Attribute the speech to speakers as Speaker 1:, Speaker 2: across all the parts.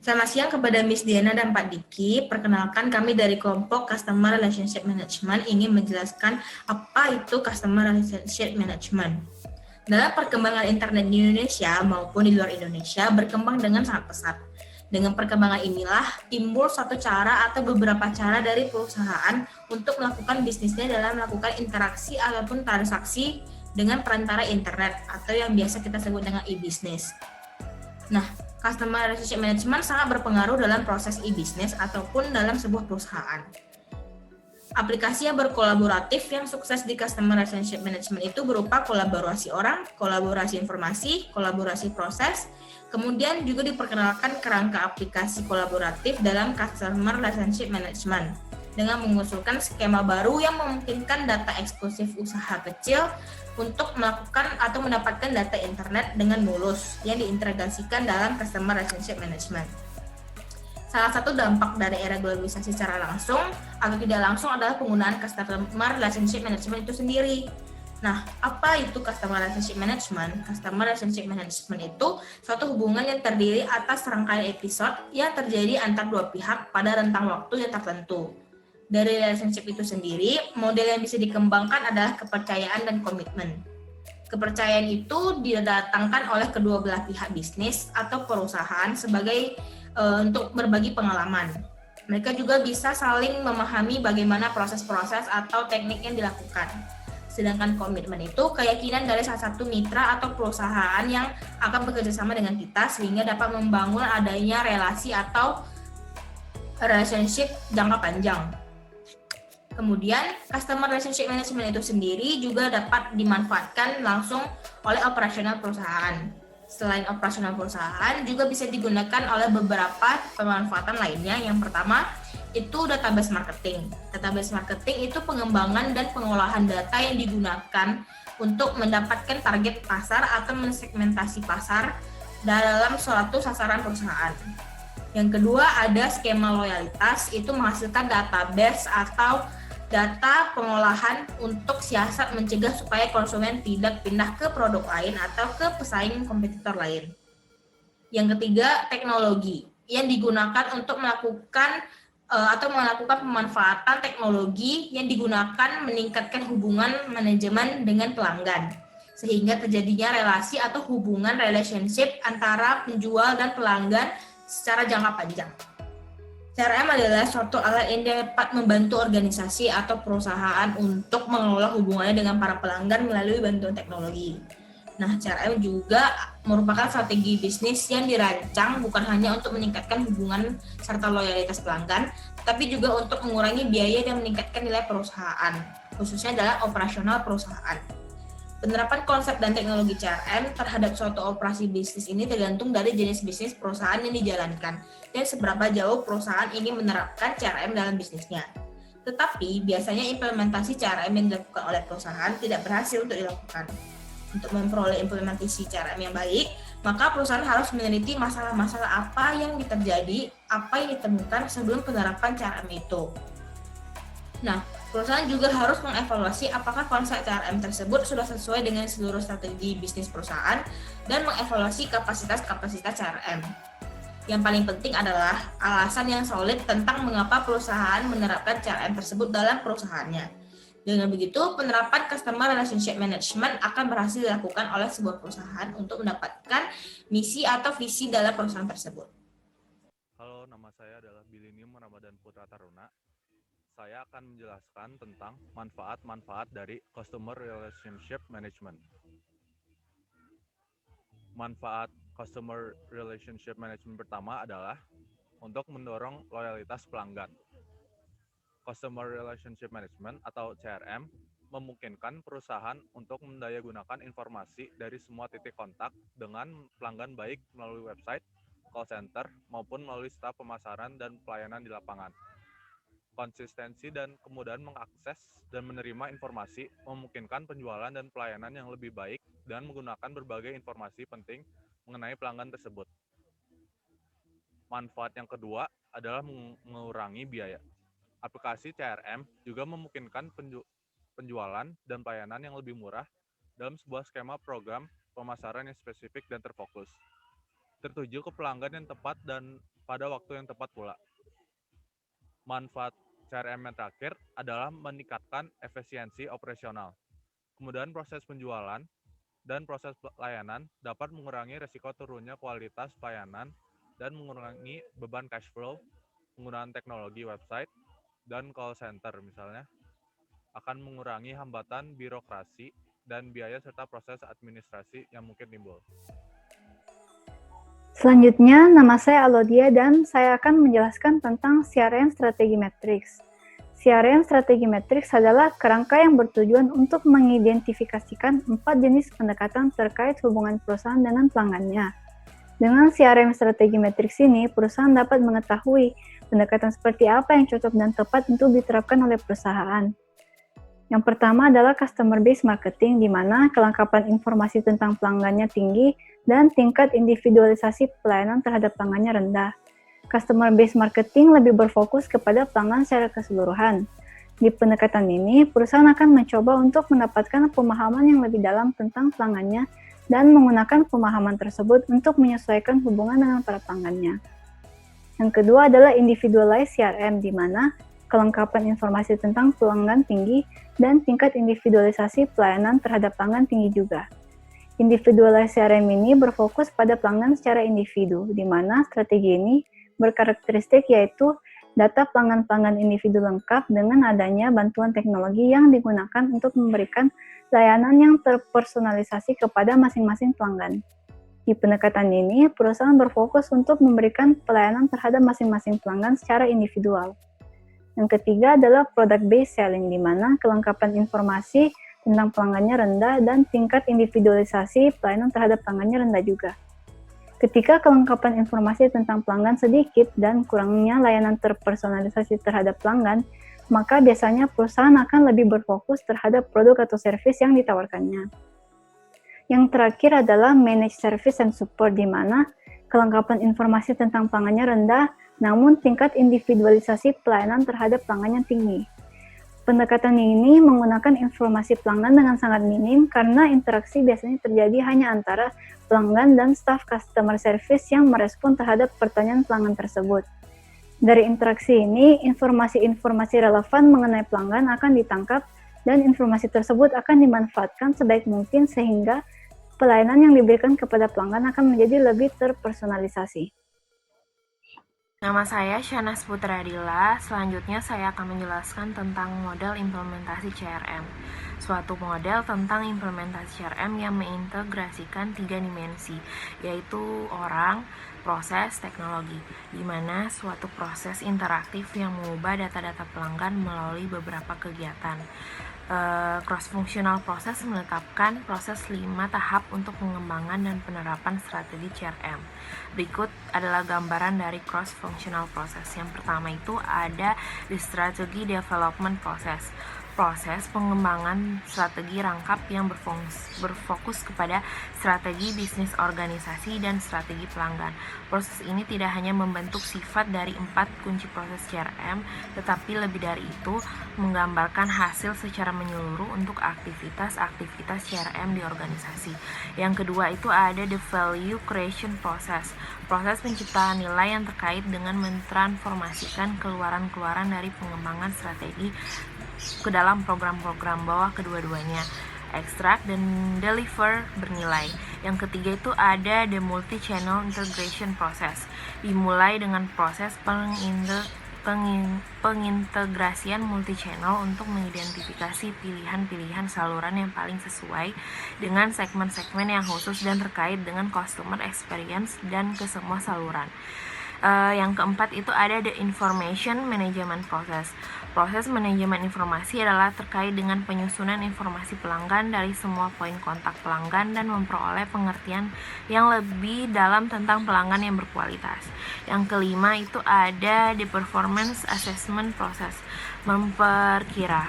Speaker 1: Selamat siang kepada Miss Diana dan Pak Diki. Perkenalkan, kami dari kelompok Customer Relationship Management ingin menjelaskan apa itu Customer Relationship Management. Dalam perkembangan internet di Indonesia maupun di luar Indonesia berkembang dengan sangat pesat. Dengan perkembangan inilah timbul suatu cara atau beberapa cara dari perusahaan untuk melakukan bisnisnya dalam melakukan interaksi ataupun transaksi dengan perantara internet atau yang biasa kita sebut dengan e-business. Nah, Customer Relationship Management sangat berpengaruh dalam proses e-business ataupun dalam sebuah perusahaan. Aplikasi yang berkolaboratif yang sukses di Customer Relationship Management itu berupa kolaborasi orang, kolaborasi informasi, kolaborasi proses, kemudian juga diperkenalkan kerangka aplikasi kolaboratif dalam Customer Relationship Management dengan mengusulkan skema baru yang memungkinkan data eksklusif usaha kecil untuk melakukan atau mendapatkan data internet dengan mulus yang diintegrasikan dalam Customer Relationship Management. Salah satu dampak dari era globalisasi secara langsung atau tidak langsung adalah penggunaan Customer Relationship Management itu sendiri. Nah, apa itu Customer Relationship Management? Customer Relationship Management itu suatu hubungan yang terdiri atas rangkaian episode yang terjadi antar dua pihak pada rentang waktu yang tertentu. Dari relationship itu sendiri, model yang bisa dikembangkan adalah kepercayaan dan komitmen. Kepercayaan itu didatangkan oleh kedua belah pihak bisnis atau perusahaan sebagai untuk berbagi pengalaman. Mereka juga bisa saling memahami bagaimana proses-proses atau teknik yang dilakukan. Sedangkan komitmen itu keyakinan dari salah satu mitra atau perusahaan yang akan bekerjasama dengan kita sehingga dapat membangun adanya relasi atau relationship jangka panjang. Kemudian, Customer Relationship Management itu sendiri juga dapat dimanfaatkan langsung oleh operasional perusahaan. Selain operasional perusahaan, juga bisa digunakan oleh beberapa pemanfaatan lainnya. Yang pertama, itu database marketing. Database marketing itu pengembangan dan pengolahan data yang digunakan untuk mendapatkan target pasar atau mensegmentasi pasar dalam suatu sasaran perusahaan. Yang kedua, ada skema loyalitas, itu menghasilkan database atau data pengolahan untuk siasat mencegah supaya konsumen tidak pindah ke produk lain atau ke pesaing kompetitor lain. Yang ketiga, teknologi yang digunakan untuk melakukan pemanfaatan teknologi yang digunakan meningkatkan hubungan manajemen dengan pelanggan sehingga terjadinya relasi atau hubungan relationship antara penjual dan pelanggan secara jangka panjang. CRM adalah suatu alat yang dapat membantu organisasi atau perusahaan untuk mengelola hubungannya dengan para pelanggan melalui bantuan teknologi. Nah, CRM juga merupakan strategi bisnis yang dirancang bukan hanya untuk meningkatkan hubungan serta loyalitas pelanggan, tapi juga untuk mengurangi biaya dan meningkatkan nilai perusahaan, khususnya dalam operasional perusahaan. Penerapan konsep dan teknologi CRM terhadap suatu operasi bisnis ini tergantung dari jenis bisnis perusahaan yang dijalankan dan seberapa jauh perusahaan ingin menerapkan CRM dalam bisnisnya. Tetapi, biasanya implementasi CRM yang dilakukan oleh perusahaan tidak berhasil untuk dilakukan. Untuk memperoleh implementasi CRM yang baik, maka perusahaan harus meneliti masalah-masalah apa yang terjadi, apa yang ditemukan sebelum penerapan CRM itu. Nah, perusahaan juga harus mengevaluasi apakah konsep CRM tersebut sudah sesuai dengan seluruh strategi bisnis perusahaan dan mengevaluasi kapasitas CRM. Yang paling penting adalah alasan yang solid tentang mengapa perusahaan menerapkan CRM tersebut dalam perusahaannya. Dengan begitu, penerapan Customer Relationship Management akan berhasil dilakukan oleh sebuah perusahaan untuk mendapatkan misi atau visi dalam perusahaan tersebut.
Speaker 2: Halo, nama saya adalah Bilinium Ramadan Putra Taruna. Saya akan menjelaskan tentang manfaat-manfaat dari Customer Relationship Management. Manfaat Customer Relationship Management pertama adalah untuk mendorong loyalitas pelanggan. Customer Relationship Management atau CRM memungkinkan perusahaan untuk mendayagunakan informasi dari semua titik kontak dengan pelanggan baik melalui website, call center, maupun melalui staf pemasaran dan pelayanan di lapangan. Konsistensi dan kemudahan mengakses dan menerima informasi memungkinkan penjualan dan pelayanan yang lebih baik dan menggunakan berbagai informasi penting mengenai pelanggan tersebut. Manfaat yang kedua adalah mengurangi biaya. Aplikasi CRM juga memungkinkan penjualan dan pelayanan yang lebih murah dalam sebuah skema program pemasaran yang spesifik dan terfokus, tertuju ke pelanggan yang tepat dan pada waktu yang tepat pula. Manfaat CRM yang terakhir adalah meningkatkan efisiensi operasional. Kemudian proses penjualan dan proses pelayanan dapat mengurangi risiko turunnya kualitas pelayanan dan mengurangi beban cash flow. Penggunaan teknologi website dan call center misalnya akan mengurangi hambatan birokrasi dan biaya serta proses administrasi yang mungkin timbul.
Speaker 3: Selanjutnya, nama saya Alodia dan saya akan menjelaskan tentang CRM Strategi Matrix. CRM Strategi Matrix adalah kerangka yang bertujuan untuk mengidentifikasikan 4 jenis pendekatan terkait hubungan perusahaan dengan pelanggannya. Dengan CRM Strategi Matrix ini, perusahaan dapat mengetahui pendekatan seperti apa yang cocok dan tepat untuk diterapkan oleh perusahaan. Yang pertama adalah Customer Based Marketing, di mana kelengkapan informasi tentang pelanggannya tinggi dan tingkat individualisasi pelayanan terhadap pelanggannya rendah. Customer Based Marketing lebih berfokus kepada pelanggan secara keseluruhan. Di pendekatan ini, perusahaan akan mencoba untuk mendapatkan pemahaman yang lebih dalam tentang pelanggannya dan menggunakan pemahaman tersebut untuk menyesuaikan hubungan dengan para pelanggannya. Yang kedua adalah Individualized CRM, di mana kelengkapan informasi tentang pelanggan tinggi dan tingkat individualisasi pelayanan terhadap pelanggan tinggi juga. Individualized CRM ini berfokus pada pelanggan secara individu, di mana strategi ini berkarakteristik yaitu data pelanggan-pelanggan individu lengkap dengan adanya bantuan teknologi yang digunakan untuk memberikan layanan yang terpersonalisasi kepada masing-masing pelanggan. Di pendekatan ini, perusahaan berfokus untuk memberikan pelayanan terhadap masing-masing pelanggan secara individual. Yang ketiga adalah Product-Based Selling, di mana kelengkapan informasi tentang pelanggannya rendah dan tingkat individualisasi pelayanan terhadap pelanggannya rendah juga. Ketika kelengkapan informasi tentang pelanggan sedikit dan kurangnya layanan terpersonalisasi terhadap pelanggan, maka biasanya perusahaan akan lebih berfokus terhadap produk atau service yang ditawarkannya. Yang terakhir adalah Managed Service and Support, di mana kelengkapan informasi tentang pelanggannya rendah, namun tingkat individualisasi pelayanan terhadap pelanggannya tinggi. Pendekatan ini menggunakan informasi pelanggan dengan sangat minim karena interaksi biasanya terjadi hanya antara pelanggan dan staf customer service yang merespon terhadap pertanyaan pelanggan tersebut. Dari interaksi ini, informasi-informasi relevan mengenai pelanggan akan ditangkap dan informasi tersebut akan dimanfaatkan sebaik mungkin sehingga pelayanan yang diberikan kepada pelanggan akan menjadi lebih terpersonalisasi.
Speaker 4: Nama saya Syanas Putradila. Selanjutnya saya akan menjelaskan tentang model implementasi CRM. Suatu model tentang implementasi CRM yang mengintegrasikan 3 dimensi, yaitu orang, proses, teknologi, di mana suatu proses interaktif yang mengubah data-data pelanggan melalui beberapa kegiatan. Cross-functional process menetapkan proses 5 tahap untuk pengembangan dan penerapan strategi CRM. Berikut adalah gambaran dari cross-functional process. Yang pertama itu ada di strategi development process. Proses pengembangan strategi rangkap yang berfokus kepada strategi bisnis organisasi dan strategi pelanggan. Proses ini tidak hanya membentuk sifat dari 4 kunci proses CRM, tetapi lebih dari itu menggambarkan hasil secara menyeluruh untuk aktivitas-aktivitas CRM di organisasi. Yang kedua itu ada the value creation process. Proses penciptaan nilai yang terkait dengan mentransformasikan keluaran-keluaran dari pengembangan strategi ke dalam program-program bawah kedua-duanya, extract dan deliver bernilai. Yang ketiga itu ada the multi-channel integration process. Dimulai dengan proses pengintegrasian multi-channel untuk mengidentifikasi pilihan-pilihan saluran yang paling sesuai dengan segmen-segmen yang khusus dan terkait dengan customer experience dan ke semua saluran. Yang keempat itu ada the information management process. Proses manajemen informasi adalah terkait dengan penyusunan informasi pelanggan dari semua poin kontak pelanggan dan memperoleh pengertian yang lebih dalam tentang pelanggan yang berkualitas. Yang kelima itu ada the performance assessment process.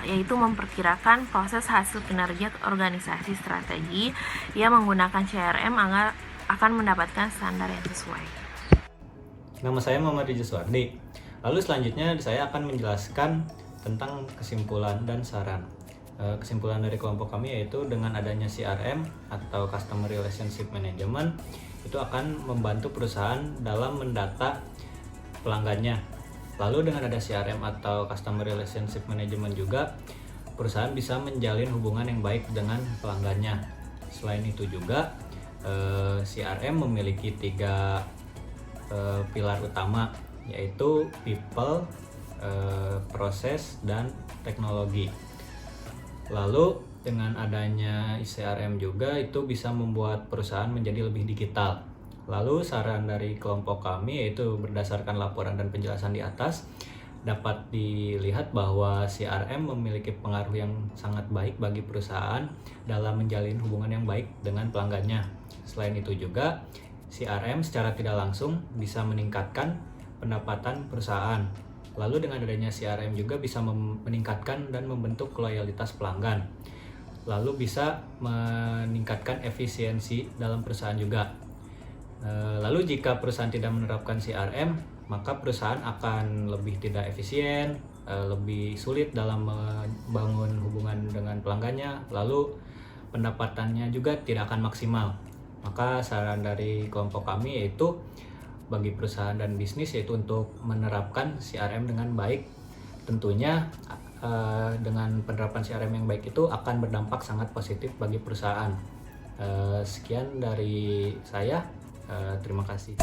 Speaker 4: Yaitu memperkirakan proses hasil kinerja organisasi strategi yang menggunakan CRM akan mendapatkan standar yang sesuai.
Speaker 5: Nama saya Muhammad Rijus Wardi. Lalu selanjutnya saya akan menjelaskan tentang kesimpulan dan saran. Kesimpulan dari kelompok kami yaitu dengan adanya CRM atau Customer Relationship Management itu akan membantu perusahaan dalam mendata pelanggannya. Lalu dengan ada CRM atau Customer Relationship Management juga, perusahaan bisa menjalin hubungan yang baik dengan pelanggannya. Selain itu juga, CRM memiliki 3 pilar utama, yaitu people, proses, dan teknologi. Lalu dengan adanya CRM juga itu bisa membuat perusahaan menjadi lebih digital. Lalu saran dari kelompok kami yaitu berdasarkan laporan dan penjelasan di atas, dapat dilihat bahwa CRM memiliki pengaruh yang sangat baik bagi perusahaan dalam menjalin hubungan yang baik dengan pelanggannya. Selain itu juga, CRM secara tidak langsung bisa meningkatkan pendapatan perusahaan. Lalu dengan adanya CRM juga bisa meningkatkan dan membentuk loyalitas pelanggan. Lalu bisa meningkatkan efisiensi dalam perusahaan juga. Lalu jika perusahaan tidak menerapkan CRM, maka perusahaan akan lebih tidak efisien, lebih sulit dalam membangun hubungan dengan pelanggannya, lalu pendapatannya juga tidak akan maksimal. Maka saran dari kelompok kami yaitu bagi perusahaan dan bisnis yaitu untuk menerapkan CRM dengan baik. Tentunya dengan penerapan CRM yang baik itu akan berdampak sangat positif bagi perusahaan. Sekian dari saya. Terima kasih.